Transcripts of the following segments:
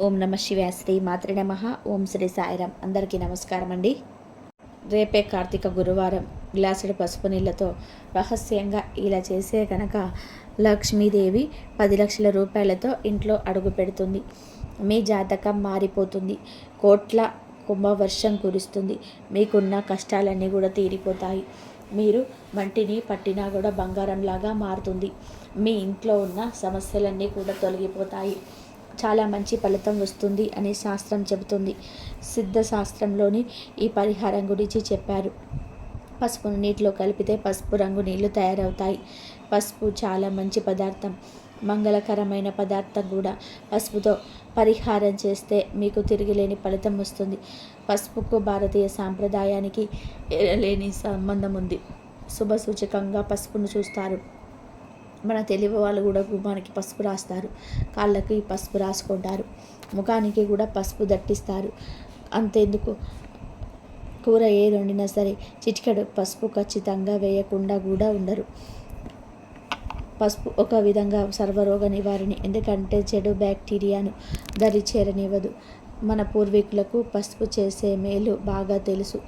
ఓం నమ శివాయ. శ్రీ మాత్రే నమ. ఓం శ్రీ సాయిరామ్. అందరికీ నమస్కారం అండి. రేపే కార్తీక గురువారం. గ్లాసుడు పసుపు నీళ్ళతో రహస్యంగా ఇలా చేసే కనుక లక్ష్మీదేవి 10 లక్షల రూపాయలతో ఇంట్లో అడుగు పెడుతుంది. మీ జాతకం మారిపోతుంది. కోట్ల కుంభవర్షం కురుస్తుంది. మీకున్న కష్టాలన్నీ కూడా తీరిపోతాయి. మీరు వంటిని పట్టినా కూడా బంగారంలాగా మారుతుంది. మీ ఇంట్లో ఉన్న సమస్యలన్నీ కూడా తొలగిపోతాయి. చాలా మంచి ఫలితం వస్తుంది అని శాస్త్రం చెబుతుంది. సిద్ధశాస్త్రంలోని ఈ పరిహారం గురించి చెప్పారు. పసుపును నీటిలో కలిపితే పసుపు రంగు నీళ్లు తయారవుతాయి. పసుపు చాలా మంచి పదార్థం, మంగళకరమైన పదార్థం కూడా. పసుపుతో పరిహారం చేస్తే మీకు తిరిగిలేని ఫలితం వస్తుంది. పసుపుకు భారతీయ సాంప్రదాయానికి లేని సంబంధం ఉంది. శుభ సూచకంగా పసుపును చూస్తారు. మన తెలుగు వాళ్ళు కూడా గుమ్మానికి పసుపు రాస్తారు, కాళ్ళకి పసుపు రాసుకుంటారు, ముఖానికి కూడా పసుపు దట్టిస్తారు. అంతెందుకు, కూర ఏది వండినా సరే చిటికెడు పసుపు ఖచ్చితంగా వేయకుండా కూడా ఉండరు. పసుపు ఒక విధంగా సర్వరోగ నివారణి. ఎందుకంటే చెడు బ్యాక్టీరియాను దరి చేరనివ్వదు. మన పూర్వీకులకు పసుపు చేసే మేలు బాగా తెలుసు.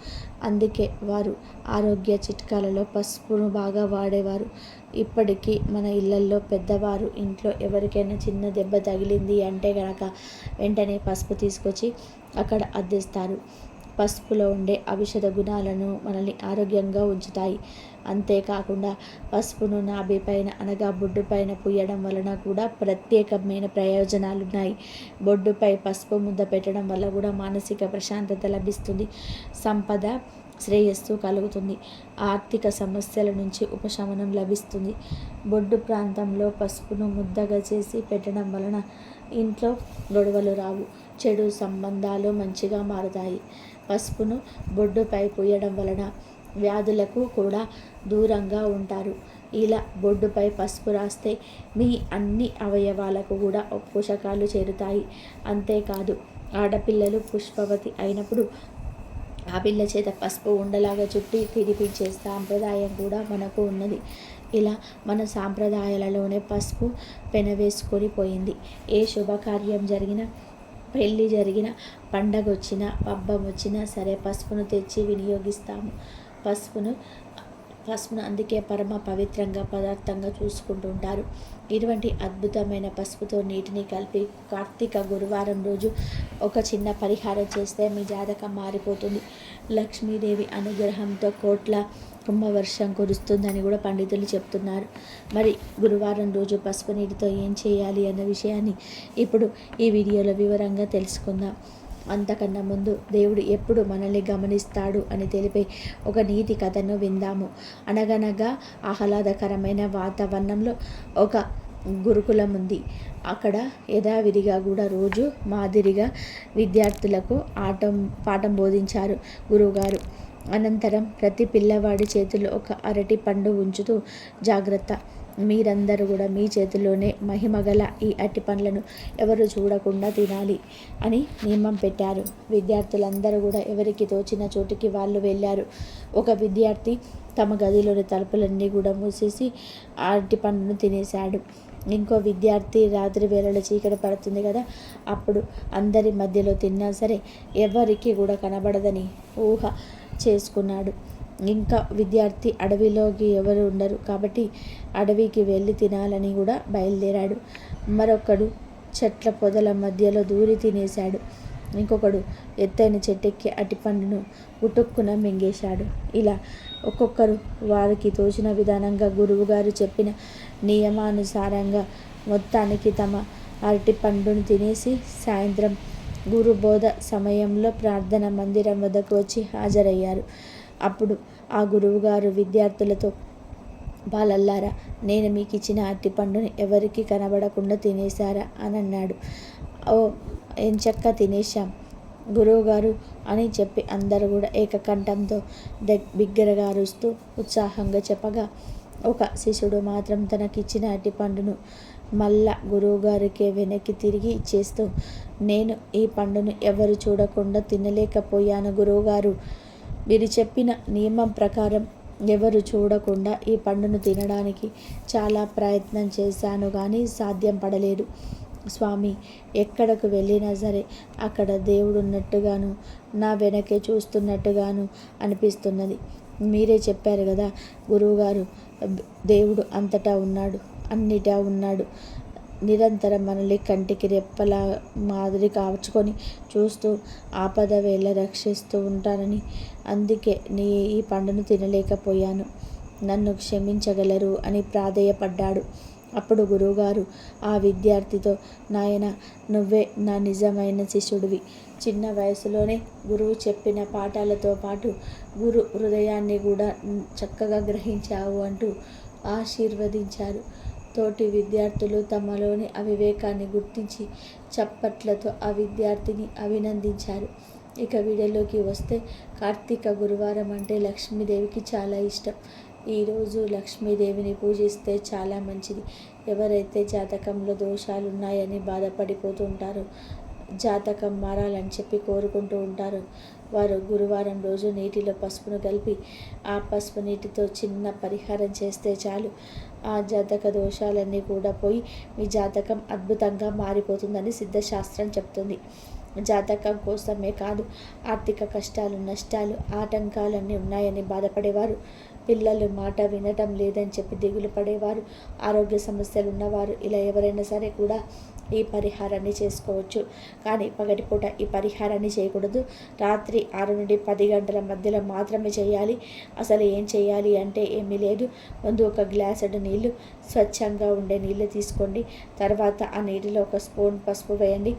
అందుకే వారు ఆరోగ్య చిట్కాలలో పసుపును బాగా వాడేవారు. ఇప్పటికీ మన ఇళ్లల్లో పెద్దవారు ఇంట్లో ఎవరికైనా చిన్న దెబ్బ తగిలింది అంటే గనక వెంటనే పసుపు తీసుకొచ్చి అక్కడ అద్దేస్తారు. పసుపులో ఉండే ఔషధ గుణాలను మనల్ని ఆరోగ్యంగా ఉంచుతాయి. అంతేకాకుండా పసుపును నాభి పైన అనగా బొడ్డు పైన పూయడం వలన కూడా ప్రత్యేకమైన ప్రయోజనాలున్నాయి. బొడ్డుపై పసుపు ముద్ద పెట్టడం వల్ల కూడా మానసిక ప్రశాంతత లభిస్తుంది. సంపద శ్రేయస్సు కలుగుతుంది. ఆర్థిక సమస్యల నుంచి ఉపశమనం లభిస్తుంది. బొడ్డు ప్రాంతంలో పసుపును ముద్దగా చేసి పెట్టడం వలన ఇంట్లో గొడవలు రావు. చెడు సంబంధాలు మంచిగా మారుతాయి. పసుపును బొడ్డుపై పూయడం వలన వ్యాధులకు కూడా దూరంగా ఉంటారు. ఇలా బొడ్డుపై పసుపు రాస్తే మీ అన్ని అవయవాలకు కూడా పోషకాలు చేరుతాయి. అంతేకాదు, ఆడపిల్లలు పుష్పవతి అయినప్పుడు ఆ పిల్ల చేత పసుపు ఉండలాగా చుట్టి తిరిపించే సాంప్రదాయం కూడా మనకు ఉన్నది. ఇలా మన సాంప్రదాయాలలోనే పసుపు పెనవేసుకొని పోయింది. ఏ శుభకార్యం జరిగినా, పెళ్ళి జరిగిన, పండగ వచ్చినా, పబ్బం వచ్చినా సరే పసుపును తెచ్చి వినియోగిస్తాము. పసుపును అందుకే పరమ పవిత్రంగా పదార్థంగా చూసుకుంటూ ఉంటారు. ఇటువంటి అద్భుతమైన పసుపుతో నీటిని కలిపి కార్తీక గురువారం రోజు ఒక చిన్న పరిహారం చేస్తే మీ జాతకం మారిపోతుంది. లక్ష్మీదేవి అనుగ్రహంతో కోట్ల కుంభవర్షం కురుస్తుందని కూడా పండితులు చెప్తున్నారు. మరి గురువారం రోజు పసుపు నీటితో ఏం చేయాలి అన్న విషయాన్ని ఇప్పుడు ఈ వీడియోలో వివరంగా తెలుసుకుందాం. అంతకన్నా ముందు దేవుడు ఎప్పుడు మనల్ని గమనిస్తాడు అని తెలిపే ఒక నీతి కథను విందాము. అనగనగా ఆహ్లాదకరమైన వాతావరణంలో ఒక గురుకులం ఉంది. అక్కడ యథావిధిగా కూడా రోజు మాదిరిగా విద్యార్థులకు పాఠం బోధించారు గురువుగారు. అనంతరం ప్రతి పిల్లవాడి చేతిలో ఒక అరటి పండు ఉంచుతూ, జాగ్రత్త, మీరందరూ కూడా మీ చేతిలోనే మహిమగల ఈ అరటి పండ్లను ఎవరు చూడకుండా తినాలి అని నియమం పెట్టారు. విద్యార్థులందరూ కూడా ఎవరికి తోచిన చోటికి వాళ్ళు వెళ్ళారు. ఒక విద్యార్థి తమ గదిలోని తలుపులన్నీ కూడా మూసేసి ఆ అరటి పండును తినేశాడు. ఇంకో విద్యార్థి రాత్రి వేళలో చీకటి పడుతుంది కదా, అప్పుడు అందరి మధ్యలో తిన్నా సరే ఎవరికి కూడా కనబడదని ఊహ చేసుకున్నాడు. ఇంకా విద్యార్థి అడవిలోకి ఎవరు ఉండరు కాబట్టి అడవికి వెళ్ళి తినాలని కూడా బయలుదేరాడు. మరొకడు చెట్ల పొదల మధ్యలో దూరి తినేశాడు. ఇంకొకడు ఎత్తైన చెట్టెక్కి అరటిపండును గుటుక్కున మింగేశాడు. ఇలా ఒక్కొక్కరు వారికి తోచిన విధానంగా గురువుగారు చెప్పిన నియమానుసారంగా మొత్తానికి తమ అరటి పండును తినేసి సాయంత్రం గురుబోధ సమయంలో ప్రార్థన మందిరం వద్దకు వచ్చి హాజరయ్యారు. అప్పుడు ఆ గురువుగారు విద్యార్థులతో, బాలల్లారా, నేను మీకు ఇచ్చిన అరటి పండుని ఎవరికి కనబడకుండా తినేశారా అని అన్నాడు. ఓ, ఎంచక్కా తినేశాం గురువుగారు అని చెప్పి అందరూ కూడా ఏకకంఠంతో బిగ్గరగా అరుస్తూ ఉత్సాహంగా చెప్పగా, ఒక శిష్యుడు మాత్రం తనకిచ్చిన అరటి పండును మళ్ళా గురువుగారికే వెనక్కి తిరిగి ఇచ్చేస్తూ, నేను ఈ పండును ఎవరు చూడకుండా తినలేకపోయాను గురువుగారు. మీరు చెప్పిన నియమం ప్రకారం ఎవరు చూడకుండా ఈ పండును తినడానికి చాలా ప్రయత్నం చేశాను కానీ సాధ్యం పడలేదు. స్వామి, ఎక్కడకు వెళ్ళినా సరే అక్కడ దేవుడు ఉన్నట్టుగాను, నా వెనకే చూస్తున్నట్టుగాను అనిపిస్తున్నది. మీరే చెప్పారు కదా గురువుగారు, దేవుడు అంతటా ఉన్నాడు, అన్నిటా ఉన్నాడు, నిరంతరం మనల్ని కంటికి రెప్పలా మాదిరి కాచుకొని చూస్తూ ఆపద వేళ రక్షిస్తూ ఉంటానని. అందుకే ఈ పండును తినలేకపోయాను, నన్ను క్షమించగలరు అని ప్రాధేయపడ్డాడు. అప్పుడు గురువుగారు ఆ విద్యార్థితో, నాయన, నువ్వే నా నిజమైన శిష్యుడివి. చిన్న వయసులోనే గురువు చెప్పిన పాఠాలతో పాటు గురు హృదయాన్ని కూడా చక్కగా గ్రహించావు అంటూ ఆశీర్వదించారు. తోటి విద్యార్థులు తమలోని అవివేకాన్ని గుర్తించి చప్పట్లతో ఆ విద్యార్థిని అభినందించారు. ఇక వీడియోలోకి వస్తే, కార్తీక గురువారం అంటే లక్ష్మీదేవికి చాలా ఇష్టం. ఈరోజు లక్ష్మీదేవిని పూజిస్తే చాలా మంచిది. ఎవరైతే జాతకంలో దోషాలు ఉన్నాయని బాధపడిపోతుంటారో, జాతకం మారాలని చెప్పి కోరుకుంటూ ఉంటారో, వారు గురువారం రోజు నీటిలో పసుపును కలిపి ఆ పసుపు నీటితో చిన్న పరిహారం చేస్తే చాలు, ఆ జాతక దోషాలన్నీ కూడా పోయి మీ జాతకం అద్భుతంగా మారిపోతుందని సిద్ధశాస్త్రం చెప్తుంది. జాతకం కోసమే కాదు, ఆర్థిక కష్టాలు, నష్టాలు, ఆటంకాలన్నీ ఉన్నాయని బాధపడేవారు, పిల్లలు మాట వినటం లేదని చెప్పి దిగులు పడేవారు, ఆరోగ్య సమస్యలు ఉన్నవారు, ఇలా ఎవరైనా సరే కూడా ఈ పరిహారాన్ని చేసుకోవచ్చు. కానీ పగటిపూట ఈ పరిహారాన్ని చేయకూడదు. రాత్రి 6 నుండి 10 గంటల మధ్యలో మాత్రమే చేయాలి. అసలు ఏం చేయాలి అంటే ఏమీ లేదు. ముందు ఒక గ్లాసుడు నీళ్లు, స్వచ్ఛంగా ఉండే నీళ్ళు తీసుకోండి. తర్వాత ఆ నీటిలో ఒక స్పూన్ పసుపు వేయండి.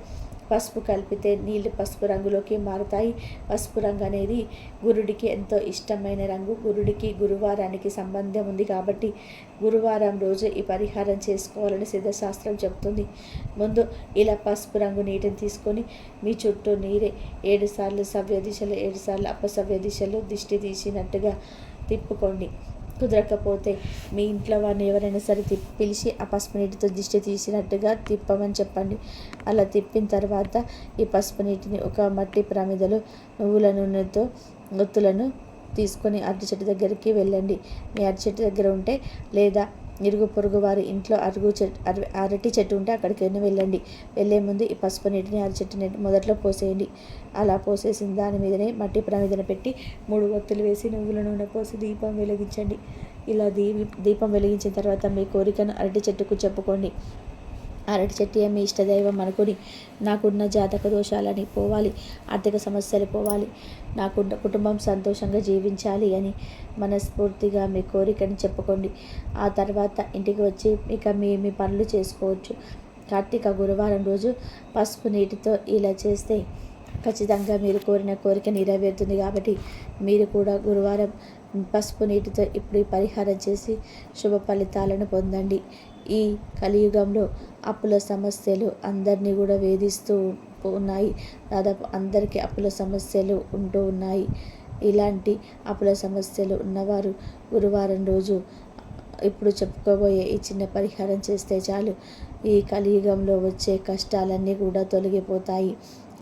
పసుపు కలిపితే నీళ్ళు పసుపు రంగులోకి మారుతాయి. పసుపు రంగు అనేది గురుడికి ఎంతో ఇష్టమైన రంగు. గురుడికి గురువారానికి సంబంధం ఉంది కాబట్టి గురువారం రోజు ఈ పరిహారం చేసుకోవాలని సిద్ధశాస్త్రం చెప్తుంది. ముందు ఇలా పసుపు రంగు నీటిని తీసుకొని మీ చుట్టూ నీరే 7 సార్లు సవ్య దిశలో, 7 సార్లు అపసవ్య దిశలో దిష్టి తీసినట్టుగా తిప్పుకోండి. కుదరకపోతే మీ ఇంట్లో వారిని ఎవరైనా సరే పిలిచి ఆ పసుపు నీటితో దిష్టి తీసినట్టుగా తిప్పమని చెప్పండి. అలా తిప్పిన తర్వాత ఈ పసుపు నీటిని ఒక మట్టి ప్రమిదలో నువ్వుల నూనెతో ఒత్తులను తీసుకొని అరటి చెట్టు దగ్గరికి వెళ్ళండి. మీ అరటి చెట్టు దగ్గర ఉంటే, లేదా ఇరుగు పొరుగు వారి ఇంట్లో అరటి చెట్టు ఉంటే అక్కడికైనా వెళ్ళండి. వెళ్ళే ముందు ఈ పసుపు నీటిని అరటి చెట్టు మొదట్లో పోసేయండి. అలా పోసేసిన దాని మీదనే మట్టి ప్రమిదన పెట్టి 3 ఒత్తులు వేసి నువ్వుల నూనె పోసి దీపం వెలిగించండి. ఇలా దీపం వెలిగించిన తర్వాత మీ కోరికను అరటి చెట్టుకు చెప్పుకోండి. అరటి చెట్టు మీ ఇష్టదైవం అనుకుని, నాకున్న జాతక దోషాలని పోవాలి, ఆర్థిక సమస్యలు పోవాలి, నాకున్న కుటుంబం సంతోషంగా జీవించాలి అని మనస్ఫూర్తిగా మీ కోరికని చెప్పుకోండి. ఆ తర్వాత ఇంటికి వచ్చి ఇక మీ పనులు చేసుకోవచ్చు. కార్తీక గురువారం రోజు పసుపు నీటితో ఇలా చేస్తే ఖచ్చితంగా మీరు కోరిన కోరిక నెరవేరుతుంది. కాబట్టి మీరు కూడా గురువారం పసుపు నీటితో ఇప్పుడు ఈ పరిహారం చేసి శుభ ఫలితాలను పొందండి. ఈ కలియుగంలో అప్పుల సమస్యలు అందరినీ కూడా వేధిస్తూ ఉన్నాయి. దాదాపు అందరికీ అప్పుల సమస్యలు ఉంటూ ఉన్నాయి. ఇలాంటి అప్పుల సమస్యలు ఉన్నవారు గురువారం రోజు ఇప్పుడు చెప్పుకోబోయే ఈ చిన్న పరిహారం చేస్తే చాలు, ఈ కలియుగంలో వచ్చే కష్టాలన్నీ కూడా తొలగిపోతాయి,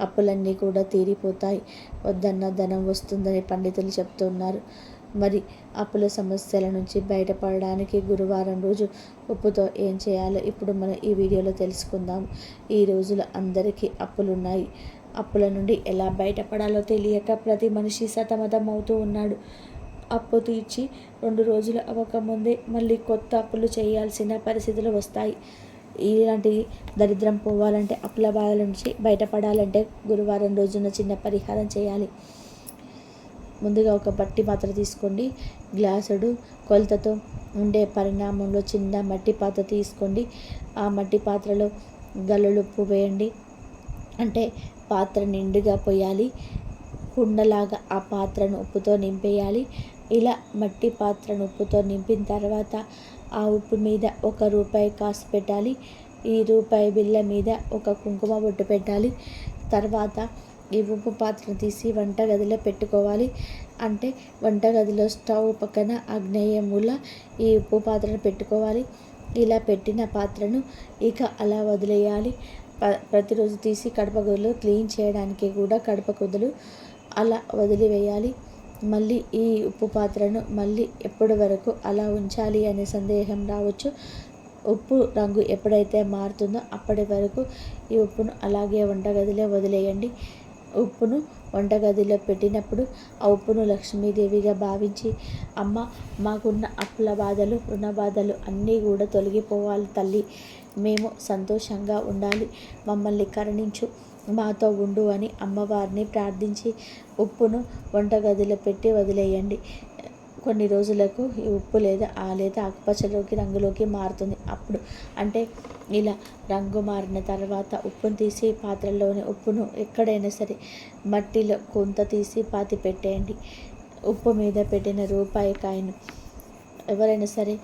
అప్పులన్నీ కూడా తీరిపోతాయి, వద్దన్న ధనం వస్తుందని పండితులు చెప్తున్నారు. మరి అప్పుల సమస్యల నుంచి బయటపడడానికి గురువారం రోజు ఉప్పుతో ఏం చేయాలో ఇప్పుడు మనం ఈ వీడియోలో తెలుసుకుందాం. ఈ రోజులో అందరికీ అప్పులున్నాయి. అప్పుల నుండి ఎలా బయటపడాలో తెలియక ప్రతి మనిషి సతమతం అవుతూ ఉన్నాడు. అప్పు తీర్చి 2 రోజులు అవ్వకముందే మళ్ళీ కొత్త అప్పులు చేయాల్సిన పరిస్థితులు వస్తాయి. ఇలాంటి దరిద్రం పోవాలంటే, అప్పుల బాధల నుంచి బయటపడాలంటే గురువారం రోజున చిన్న పరిహారం చేయాలి. ముందుగా ఒక మట్టి పాత్ర తీసుకోండి. గ్లాసుడు కొలతతో ఉండే పరిమాణంలో చిన్న మట్టి పాత్ర తీసుకోండి. ఆ మట్టి పాత్రలో గల్లులుప్పు వేయండి. అంటే పాత్ర నిండుగా పోయాలి. కుండలాగా ఆ పాత్రను ఉప్పుతో నింపేయాలి. ఇలా మట్టి పాత్రను ఉప్పుతో నింపిన తర్వాత ఆ ఉప్పు మీద ₹1 కాసు పెట్టాలి. ఈ రూపాయి బిళ్ళ మీద ఒక కుంకుమ బొట్టు పెట్టాలి. తర్వాత ఈ ఉప్పు పాత్రను తీసి వంటగదిలో పెట్టుకోవాలి. అంటే వంటగదిలో స్టవ్ పక్కన ఆగ్నేయ మూల ఈ ఉప్పు పాత్రను పెట్టుకోవాలి. ఇలా పెట్టిన పాత్రను ఇక అలా వదిలేయాలి. ప్రతిరోజు తీసి కడప గదులు క్లీన్ చేయడానికి కూడా కడప గదులు అలా వదిలివేయాలి. మళ్ళీ ఈ ఉప్పు పాత్రను మళ్ళీ ఎప్పటి వరకు అలా ఉంచాలి అనే సందేహం రావచ్చు. ఉప్పు రంగు ఎప్పుడైతే మారుతుందో అప్పటి వరకు ఈ ఉప్పును అలాగే వంటగదిలో వదిలేయండి. ఉప్పును వంటగదిలో పెట్టినప్పుడు ఆ ఉప్పును లక్ష్మీదేవిగా భావించి, అమ్మ మాకున్న అప్పుల బాధలు, రుణ బాధలు అన్నీ కూడా తొలగిపోవాలి తల్లి, మేము సంతోషంగా ఉండాలి, మమ్మల్ని కరుణించు, మాతో ఉండు అని అమ్మవారిని ప్రార్థించి ఉప్పును వంటగదిలో పెట్టి వదిలేయండి. కొన్ని రోజులకు ఈ ఉప్పు లేదా ఆకుపచ్చలోకి రంగులోకి మారుతుంది. అప్పుడు అంటే ఇలా రంగు మారిన తర్వాత ఉప్పును తీసి పాత్రలోని ఉప్పును ఎక్కడైనా సరే మట్టిలో కొంత తీసి పాతి పెట్టేయండి. ఉప్పు మీద పెట్టిన రూపాయి కాయను ఎవరైనా సరే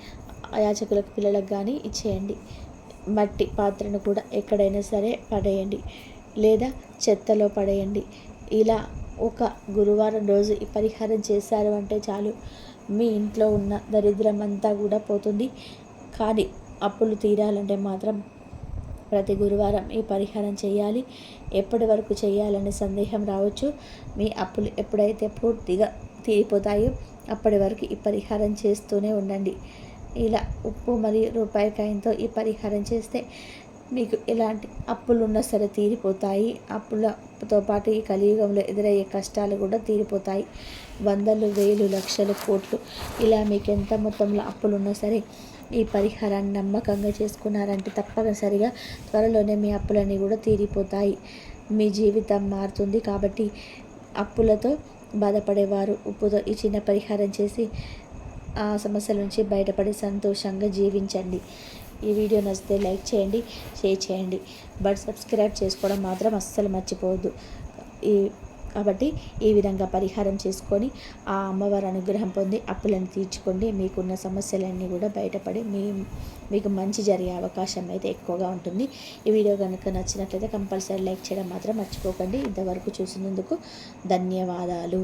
యాచకులకు పిల్లలకు కానీ ఇచ్చేయండి. మట్టి పాత్రను కూడా ఎక్కడైనా సరే పడేయండి లేదా చెత్తలో పడేయండి. ఇలా ఒక గురువారం రోజు ఈ పరిహారం చేశారు అంటే చాలు, మీ ఇంట్లో ఉన్న దరిద్రం అంతా కూడా పోతుంది. కానీ అప్పులు తీరాలంటే మాత్రం ప్రతి గురువారం ఈ పరిహారం చేయాలి. ఎప్పటి వరకు చేయాలనే సందేహం రావచ్చు. మీ అప్పులు ఎప్పుడైతే పూర్తిగా తీరిపోతాయో అప్పటి వరకు ఈ పరిహారం చేస్తూనే ఉండండి. ఇలా ఉప్పు మరియు రూపాయి కాయంతో ఈ పరిహారం చేస్తే మీకు ఎలాంటి అప్పులు ఉన్నా సరే తీరిపోతాయి. అప్పులతో పాటు ఈ కలియుగంలో ఎదురయ్యే కష్టాలు కూడా తీరిపోతాయి. వందలు, వేలు, లక్షలు, కోట్లు ఇలా మీకు ఎంత మొత్తంలో అప్పులు ఉన్నా సరే ఈ పరిహారాన్ని నమ్మకంగా చేసుకున్నారంటే తప్పనిసరిగా త్వరలోనే మీ అప్పులన్నీ కూడా తీరిపోతాయి. మీ జీవితం మారుతుంది. కాబట్టి అప్పులతో బాధపడేవారు ఉప్పుతో ఈ చిన్న పరిహారం చేసి ఆ సమస్యల నుంచి బయటపడి సంతోషంగా జీవించండి. ఈ వీడియో నచ్చితే లైక్ చేయండి, షేర్ చేయండి, బట్ సబ్స్క్రైబ్ చేసుకోవడం మాత్రం అస్సలు మర్చిపోవద్దు. కాబట్టి ఈ విధంగా పరిహారం చేసుకొని ఆ అమ్మవారి అనుగ్రహం పొంది అప్పులను తీర్చుకోండి. మీకున్న సమస్యలన్నీ కూడా బయటపడి మీకు మంచి జరిగే అవకాశం అయితే ఎక్కువగా ఉంటుంది. ఈ వీడియో కనుక నచ్చినట్లయితే కంపల్సరీ లైక్ చేయడం మాత్రం మర్చిపోకండి. ఇంతవరకు చూసినందుకు ధన్యవాదాలు.